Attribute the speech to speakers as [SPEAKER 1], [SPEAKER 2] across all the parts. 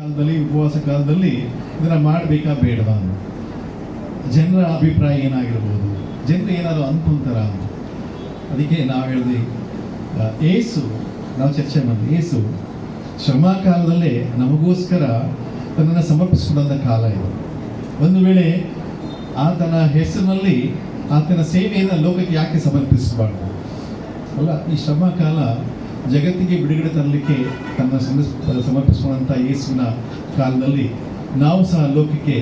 [SPEAKER 1] ಕಾಲದಲ್ಲಿ ಉಪವಾಸ ಕಾಲದಲ್ಲಿ ಇದನ್ನು ಮಾಡಬೇಕಾ ಬೇಡವಾ, ಜನರ ಅಭಿಪ್ರಾಯ ಏನಾಗಿರ್ಬೋದು, ಜನರು ಏನಾದ್ರು ಅಂದ್ಕೊಂತಾರ. ಅದಕ್ಕೆ ನಾವು ಹೇಳಿದ್ವಿ, ಏಸು ನಾವು ಚರ್ಚೆ ಮಾಡಿದ್ವಿ, ಏಸು ಶ್ರಮ ಕಾಲದಲ್ಲೇ ನಮಗೋಸ್ಕರ ತನ್ನನ್ನು ಸಮರ್ಪಿಸಿಕೊಂಡ ಕಾಲ ಇದು. ಒಂದು ವೇಳೆ ಆತನ ಹೆಸರಿನಲ್ಲಿ ಆತನ ಸೇವೆಯನ್ನು ಲೋಕಕ್ಕೆ ಯಾಕೆ ಸಮರ್ಪಿಸಬಾರ್ದು ಅಲ್ಲ. ಈ ಶ್ರಮ ಕಾಲ ಜಗತ್ತಿಗೆ ಬಿಡುಗಡೆ ತರಲಿಕ್ಕೆ ತನ್ನ ಸಮರ್ಪಿಸಿಕೊಂಡಂಥ ಯೇಸುವಿನ ಕಾಲದಲ್ಲಿ ನಾವು ಸಹ ಲೋಕಕ್ಕೆ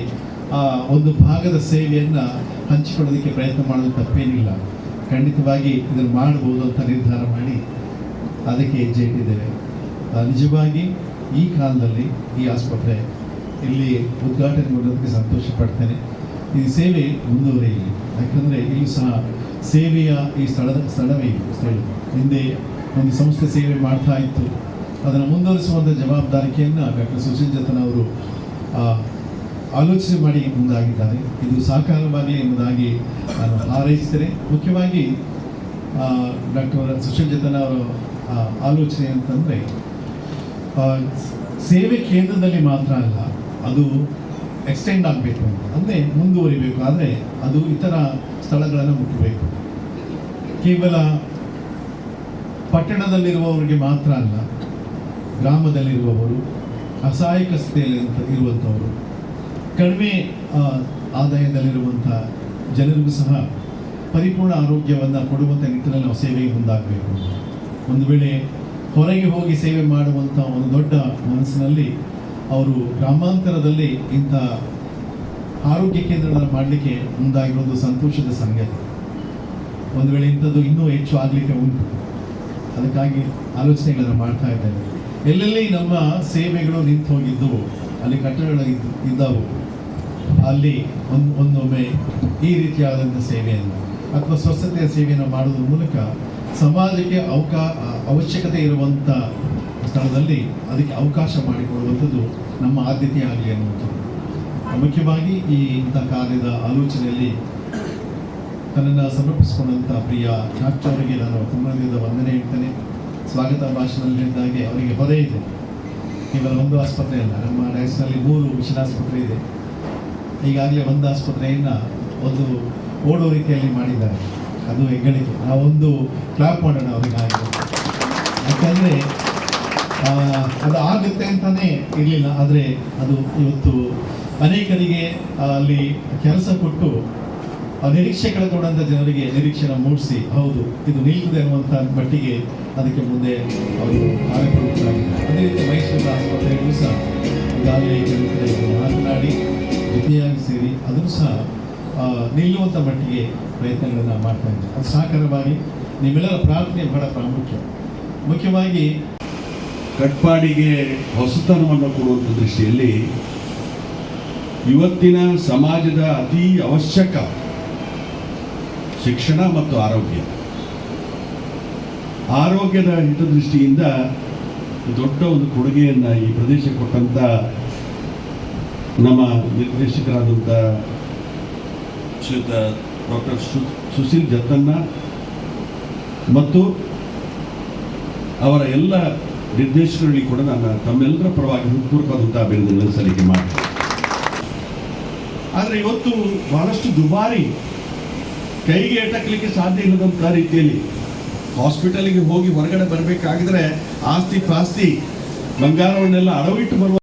[SPEAKER 1] ಆ ಒಂದು ಭಾಗದ ಸೇವೆಯನ್ನು ಹಂಚಿಕೊಳ್ಳೋದಕ್ಕೆ ಪ್ರಯತ್ನ ಮಾಡೋದು ತಪ್ಪೇನಿಲ್ಲ. ಖಂಡಿತವಾಗಿ ಇದನ್ನು ಮಾಡ್ಬೋದು ಅಂತ ನಿರ್ಧಾರ ಮಾಡಿ ಅದಕ್ಕೆ ಹೆಜ್ಜೆ ಇಟ್ಟಿದ್ದೇವೆ. ನಿಜವಾಗಿ ಈ ಕಾಲದಲ್ಲಿ ಈ ಆಸ್ಪತ್ರೆ ಇಲ್ಲಿ ಉದ್ಘಾಟನೆಗೊಳ್ಳೋದಕ್ಕೆ ಸಂತೋಷ ಪಡ್ತೇನೆ. ಈ ಸೇವೆ ಮುಂದುವರಿಯಲಿ, ಯಾಕಂದರೆ ಇಲ್ಲಿ ಸಹ ಸೇವೆಯ ಈ ಸ್ಥಳವೇ ಸ್ಥಳ ಹಿಂದೆ ಒಂದು ಸಂಸ್ಥೆ ಸೇವೆ ಮಾಡ್ತಾ ಇತ್ತು. ಅದನ್ನು ಮುಂದುವರಿಸುವಂಥ ಜವಾಬ್ದಾರಿಕೆಯನ್ನು ಡಾಕ್ಟರ್ ಸುಶೀಲ್ ಜತನ್ ಅವರು ಆಲೋಚನೆ ಮಾಡಿ ಮುಂದಾಗಿದ್ದಾರೆ. ಇದು ಸಾಕಾರವಾಗಲಿ ಎಂಬುದಾಗಿ ನಾನು ಹಾರೈಸ್ತೇನೆ. ಮುಖ್ಯವಾಗಿ ಡಾಕ್ಟರ್ ಸುಶೀಲ್ ಜತನ್ ಅವರ ಆಲೋಚನೆ ಅಂತಂದರೆ ಸೇವೆ ಕೇಂದ್ರದಲ್ಲಿ ಮಾತ್ರ ಅಲ್ಲ, ಅದು ಎಕ್ಸ್ಟೆಂಡ್ ಆಗಬೇಕು, ಅಂದರೆ ಮುಂದುವರಿಬೇಕು. ಆದರೆ ಅದು ಇತರ ಸ್ಥಳಗಳನ್ನು ಮುಟ್ಟಬೇಕು. ಕೇವಲ ಪಟ್ಟಣದಲ್ಲಿರುವವರಿಗೆ ಮಾತ್ರ ಅಲ್ಲ, ಗ್ರಾಮದಲ್ಲಿರುವವರು, ಅಸಹಾಯಕ ಸ್ಥಿತಿಯಲ್ಲಿ ಇರುವಂಥವರು, ಕಡಿಮೆ ಆದಾಯದಲ್ಲಿರುವಂಥ ಜನರಿಗೂ ಸಹ ಪರಿಪೂರ್ಣ ಆರೋಗ್ಯವನ್ನು ಕೊಡುವಂಥ ನಿಟ್ಟಿನಲ್ಲಿ ನಾವು ಸೇವೆಗೆ ಮುಂದಾಗಬೇಕು. ಒಂದು ವೇಳೆ ಹೊರಗೆ ಹೋಗಿ ಸೇವೆ ಮಾಡುವಂಥ ಒಂದು ದೊಡ್ಡ ಮನಸ್ಸಿನಲ್ಲಿ ಅವರು ಗ್ರಾಮಾಂತರದಲ್ಲಿ ಇಂಥ ಆರೋಗ್ಯ ಕೇಂದ್ರಗಳನ್ನು ಮಾಡಲಿಕ್ಕೆ ಮುಂದಾಗಿರೋದು ಸಂತೋಷದ ಸಂಗತಿ. ಒಂದು ವೇಳೆ ಇಂಥದ್ದು ಇನ್ನೂ ಹೆಚ್ಚು ಆಗಲಿಕ್ಕೆ ಉಂಟು. ಅದಕ್ಕಾಗಿ ಆಲೋಚನೆಗಳನ್ನು ಮಾಡ್ತಾ ಇದ್ದೇವೆ. ಎಲ್ಲೆಲ್ಲಿ ನಮ್ಮ ಸೇವೆಗಳು ನಿಂತು ಹೋಗಿದ್ದವು, ಅಲ್ಲಿ ಕಟ್ಟಡಗಳು ಇದ್ದವು, ಅಲ್ಲಿ ಒಂದೊಮ್ಮೆ ಈ ರೀತಿಯಾದಂಥ ಸೇವೆಯನ್ನು ಅಥವಾ ಸ್ವಚ್ಛತೆಯ ಸೇವೆಯನ್ನು ಮಾಡೋದ್ರ ಮೂಲಕ ಸಮಾಜಕ್ಕೆ ಅವಶ್ಯಕತೆ ಇರುವಂಥ ಸ್ಥಳದಲ್ಲಿ ಅದಕ್ಕೆ ಅವಕಾಶ ಮಾಡಿಕೊಡುವಂಥದ್ದು ನಮ್ಮ ಆದ್ಯತೆ ಆಗಲಿ ಅನ್ನುವಂಥದ್ದು. ಮುಖ್ಯವಾಗಿ ಇಂಥ ಕಾರ್ಯದ ಆಲೋಚನೆಯಲ್ಲಿ ತನ್ನನ್ನು ಸಮರ್ಪಿಸಿಕೊಂಡಂಥ ಪ್ರಿಯ ಡಾಕ್ಟರ್ ಅವರಿಗೆ ನಾನು ತುಂಬದಿಂದ ವಂದನೆ ಹೇಳ್ತೇನೆ. ಸ್ವಾಗತ ಭಾಷಣದಲ್ಲಿ ಹೇಳಿದಾಗೆ ಅವರಿಗೆ ಹೊರೆ ಇದೆ. ಕೇವಲ ಒಂದು ಆಸ್ಪತ್ರೆ ಅಲ್ಲ, ನಮ್ಮ ಡಯಸ್ನಲ್ಲಿ 3 ಮಿಷನ್ ಆಸ್ಪತ್ರೆ ಇದೆ. ಈಗಾಗಲೇ ಒಂದು ಆಸ್ಪತ್ರೆಯನ್ನು ಒಂದು ಓಡೋ ರೀತಿಯಲ್ಲಿ ಮಾಡಿದ್ದಾರೆ. ಅದು ಹೆಗ್ಗಳಿಕೆ. ನಾವೊಂದು ಕ್ಲಾಪ್ ಮಾಡೋಣ ಅವರಿಗಾಗಿ. ಯಾಕಂದರೆ ಅದು ಆಗುತ್ತೆ ಅಂತಲೇ ಇರಲಿಲ್ಲ, ಆದರೆ ಅದು ಇವತ್ತು ಅನೇಕರಿಗೆ ಅಲ್ಲಿ ಕೆಲಸ ಕೊಟ್ಟು ನಿರೀಕ್ಷೆ ಕಳೆದುಕೊಂಡಂಥ ಜನರಿಗೆ ನಿರೀಕ್ಷೆನ ಮೂಡಿಸಿ, ಹೌದು ಇದು ನಿಲ್ತದೆ ಅನ್ನುವಂಥ ಮಟ್ಟಿಗೆ ಅದಕ್ಕೆ ಮುಂದೆ ಅವರು ಕಾರ್ಯಪ್ರವೃತ್ತರಾಗಿದ್ದಾರೆ. ಅದೇ ರೀತಿ ಮೈಸೂರು ಆಸ್ಪತ್ರೆಗೂ ಸಹ ಈಗಾಗಲೇ ಕೆಲವು ಕಡೆ ಮಾತನಾಡಿ ಜೊತೆಯಾಗಿ ಸೇರಿ ಅದನ್ನು ಸಹ ನಿಲ್ಲುವಂಥ ಮಟ್ಟಿಗೆ ಪ್ರಯತ್ನಗಳನ್ನು ಮಾಡ್ತಾ ಇದ್ದಾರೆ. ಅದು ಸಾಕಾರವಾಗಿ ನಿಮ್ಮೆಲ್ಲರ ಪ್ರಾರ್ಥನೆ ಬಹಳ ಪ್ರಾಮುಖ್ಯ. ಮುಖ್ಯವಾಗಿ
[SPEAKER 2] ಕಟ್ಪಾಡಿಗೆ ಹೊಸತನವನ್ನು ಕೊಡುವಂಥ ದೃಷ್ಟಿಯಲ್ಲಿ ಇವತ್ತಿನ ಸಮಾಜದ ಅತಿ ಅವಶ್ಯಕ ಶಿಕ್ಷಣ ಮತ್ತು ಆರೋಗ್ಯದ ಹಿತದೃಷ್ಟಿಯಿಂದ ದೊಡ್ಡ ಒಂದು ಕೊಡುಗೆಯನ್ನು ಈ ಪ್ರದೇಶಕ್ಕೆ ಕೊಟ್ಟಂಥ ನಮ್ಮ ನಿರ್ದೇಶಕರಾದಂಥ ಶ್ರೀಯುತ ಡಾಕ್ಟರ್ ಸುಶೀಲ್ ಜತನ್ನ ಮತ್ತು ಅವರ ಎಲ್ಲ ನಿರ್ದೇಶಕರಲ್ಲಿ ಕೂಡ ನಾನು ತಮ್ಮೆಲ್ಲರ ಪರವಾಗಿ ಹೃತ್ಪೂರ್ವಕವಾದಂಥ ಅಭಿನಂದನೆ ಸಲ್ಲಿಕೆ ಮಾಡ್ತೀನಿ. ಆದರೆ ಇವತ್ತು ಬಹಳಷ್ಟು ದುಬಾರಿ, ಕೈಗೆ ಎಟಕಲಿಕ್ಕೆ ಸಾಧ್ಯ ಇಲ್ಲದಂಥ ರೀತಿಯಲ್ಲಿ ಹಾಸ್ಪಿಟಲಿಗೆ ಹೋಗಿ ಹೊರಗಡೆ ಬರಬೇಕಾಗಿದ್ರೆ ಆಸ್ತಿ ಪಾಸ್ತಿ ಬಂಗಾರವನ್ನೆಲ್ಲ ಅಡವಿಟ್ಟು ಬರುವ